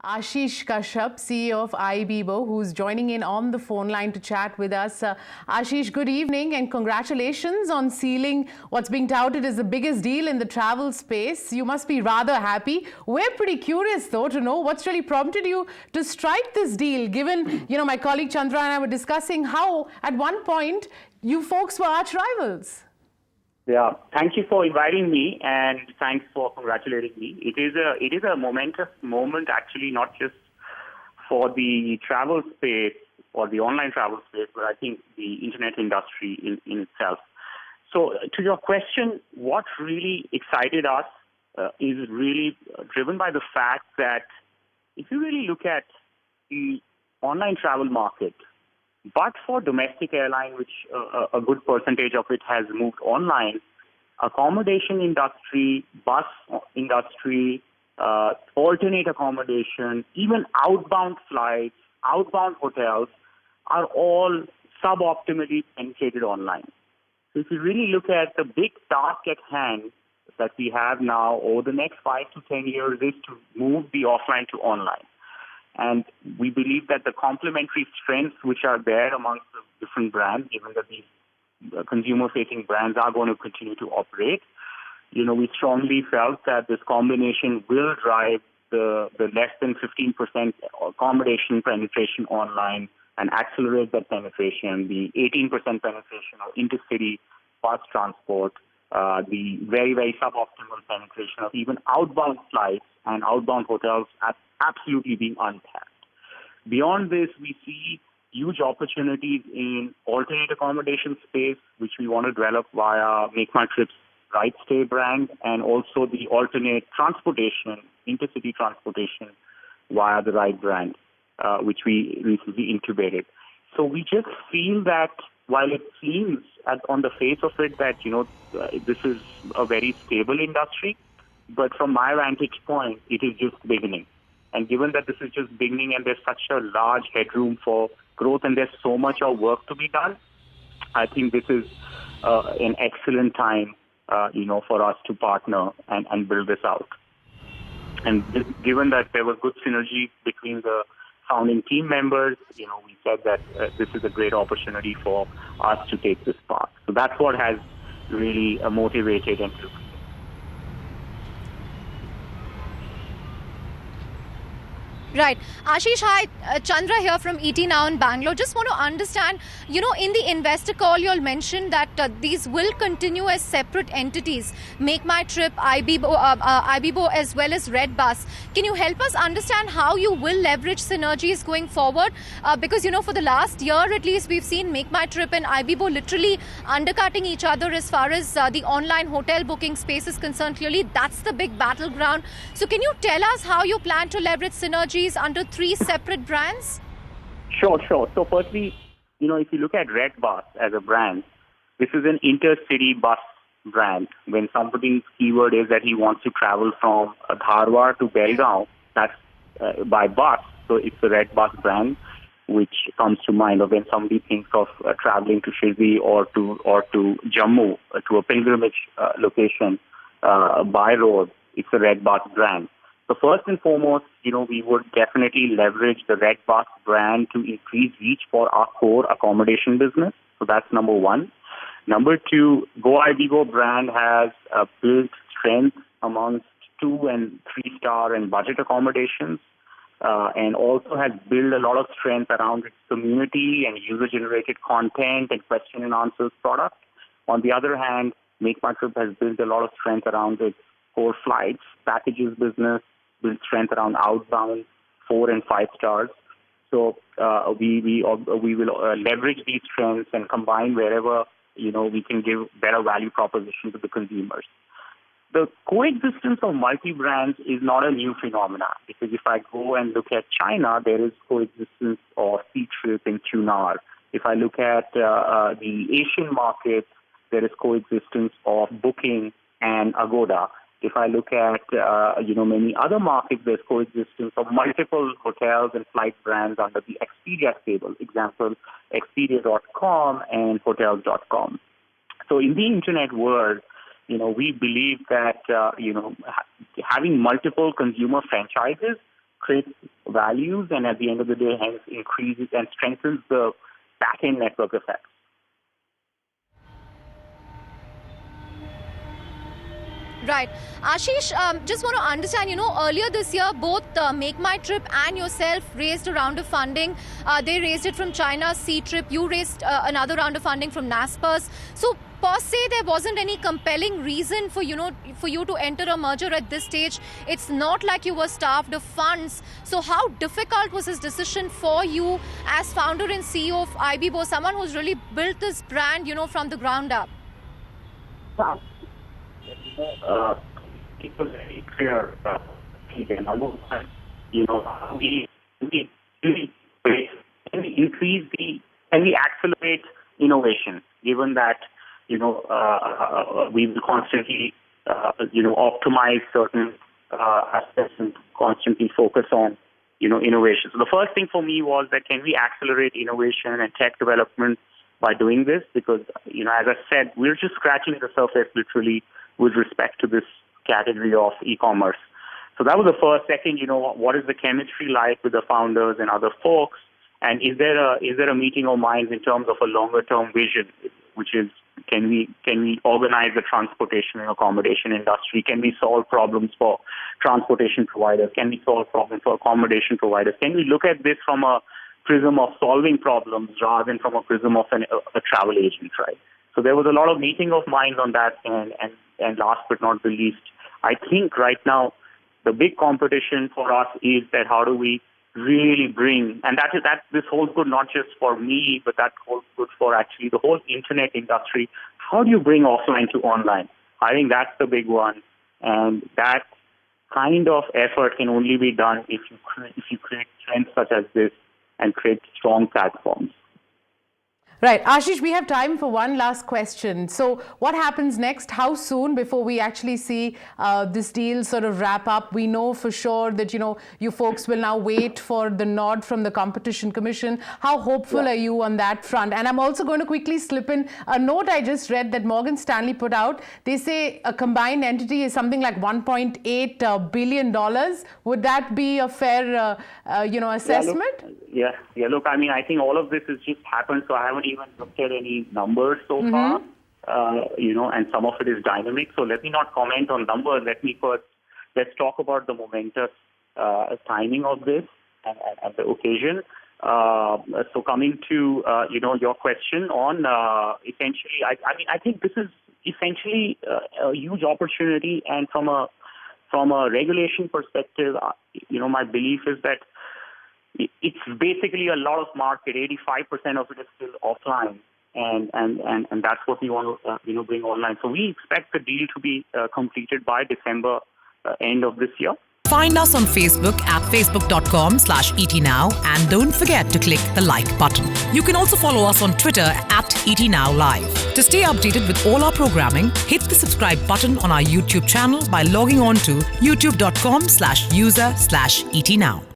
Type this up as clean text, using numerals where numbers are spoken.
Ashish Kashyap, CEO of Ibibo, who's joining in on the phone line to chat with us. Ashish, good evening and congratulations on sealing what's being touted as the biggest deal in the travel space. You must be rather happy. We're pretty curious, though, to know what's really prompted you to strike this deal, given, my colleague Chandra and I were discussing how, at one point, you folks were arch rivals. Yeah, thank you for inviting me, and thanks for congratulating me. It is a momentous moment, actually, not just for the travel space or the online travel space, but I think the internet industry in itself. So, to your question, what really excited us is really driven by the fact that if you really look at the online travel market, but for domestic airline, which a good percentage of it has moved online, accommodation industry, bus industry, alternate accommodation, even outbound flights, outbound hotels are all suboptimally penetrated online. So if you really look at the big task at hand that we have now over the next 5 to 10 years is to move the offline to online. And we believe that the complementary strengths which are there amongst the different brands, given that these consumer-facing brands are going to continue to operate, we strongly felt that this combination will drive the less than 15% accommodation penetration online and accelerate that penetration, the 18% penetration of intercity bus transport, the very, very suboptimal penetration of even outbound flights and outbound hotels absolutely being untapped. Beyond this, we see huge opportunities in alternate accommodation space, which we want to develop via Makemytrip's Right Stay brand, and also the alternate transportation, intercity transportation via the Right brand, which we recently incubated. So we just feel that while it seems on the face of it that, this is a very stable industry, but from my vantage point, it is just beginning. And given that this is just beginning and there's such a large headroom for growth and there's so much of work to be done, I think this is an excellent time, for us to partner and build this out. And given that there was good synergy between the founding team members, we said that this is a great opportunity for us to take this path. So that's what has really motivated and Right. Ashish, hi. Chandra here from ET Now in Bangalore. Just want to understand, in the investor call, you all mentioned that these will continue as separate entities, Makemytrip, Ibibo, as well as Red Bus. Can you help us understand how you will leverage synergies going forward? Because, for the last year at least, we've seen Makemytrip and Ibibo literally undercutting each other as far as the online hotel booking space is concerned. Clearly, that's the big battleground. So can you tell us how you plan to leverage synergies under 3 separate brands? Sure. So firstly, if you look at Red Bus as a brand, this is an intercity bus brand. When somebody's keyword is that he wants to travel from Dharwad to Belgaum, that's by bus. So it's the Red Bus brand, which comes to mind when somebody thinks of traveling to Shirdi or to Jammu, to a pilgrimage location by road. It's the Red Bus brand. So first and foremost, we would definitely leverage the Red Bus brand to increase reach for our core accommodation business. So that's number one. Number two, Ibibo brand has built strength amongst 2 and 3 star and budget accommodations, and also has built a lot of strength around its community and user-generated content and question and answers product. On the other hand, Makemytrip has built a lot of strength around its core flights, packages business, build strength around outbound 4 and 5 stars. So we will leverage these strengths and combine wherever we can give better value proposition to the consumers. The coexistence of multi-brands is not a new phenomenon, because if I go and look at China, there is coexistence of Ctrip and Qunar. If I look at the Asian markets, there is coexistence of Booking and Agoda. If I look at, many other markets, there's coexistence of multiple hotels and flight brands under the Expedia stable. Example, Expedia.com and Hotels.com. So in the internet world, we believe that, having multiple consumer franchises creates values and at the end of the day, hence increases and strengthens the back-end network effects. Right. Ashish, just want to understand, earlier this year, both Makemytrip and yourself raised a round of funding. They raised it from China, C-Trip. You raised another round of funding from Naspers. So, per se, there wasn't any compelling reason for you to enter a merger at this stage. It's not like you were starved of funds. So, how difficult was this decision for you as founder and CEO of Ibibo, someone who's really built this brand, from the ground up? It was very clear, can we accelerate innovation, given that, we will constantly, optimize certain aspects and constantly focus on, innovation. So the first thing for me was that can we accelerate innovation and tech development by doing this? Because, as I said, we're just scratching the surface literally with respect to this category of e-commerce. So that was the first. Second, what is the chemistry like with the founders and other folks? And is there a meeting of minds in terms of a longer term vision, which is can we organize the transportation and accommodation industry? Can we solve problems for transportation providers? Can we solve problems for accommodation providers? Can we look at this from a prism of solving problems rather than from a prism of a travel agent, right? So there was a lot of meeting of minds on that, and last but not the least, I think right now the big competition for us is that how do we really bring, and that this holds good not just for me, but that holds good for actually the whole internet industry. How do you bring offline to online? I think that's the big one, and that kind of effort can only be done if you create trends such as this and create strong platforms. Right. Ashish, we have time for one last question. So what happens next? How soon before we actually see this deal sort of wrap up? We know for sure that, you folks will now wait for the nod from the Competition Commission. How hopeful are you on that front? And I'm also going to quickly slip in a note I just read that Morgan Stanley put out. They say a combined entity is something like $1.8 billion. Would that be a fair, assessment? Yeah. Look, I think all of this has just happened, so I haven't even looked at any numbers so far, and some of it is dynamic. So let me not comment on numbers. Let's talk about the momentous timing of this and the occasion. So coming to, your question on essentially, I think this is essentially a huge opportunity, and from a regulation perspective, my belief is that it's basically a lot of market. 85% of it is still offline, and that's what we want to bring online. So we expect the deal to be completed by December end of this year. Find us on Facebook at facebook.com/ETNow, and don't forget to click the like button. You can also follow us on Twitter at ETNowLive. To stay updated with all our programming, hit the subscribe button on our YouTube channel by logging on to youtube.com/user/ETNow.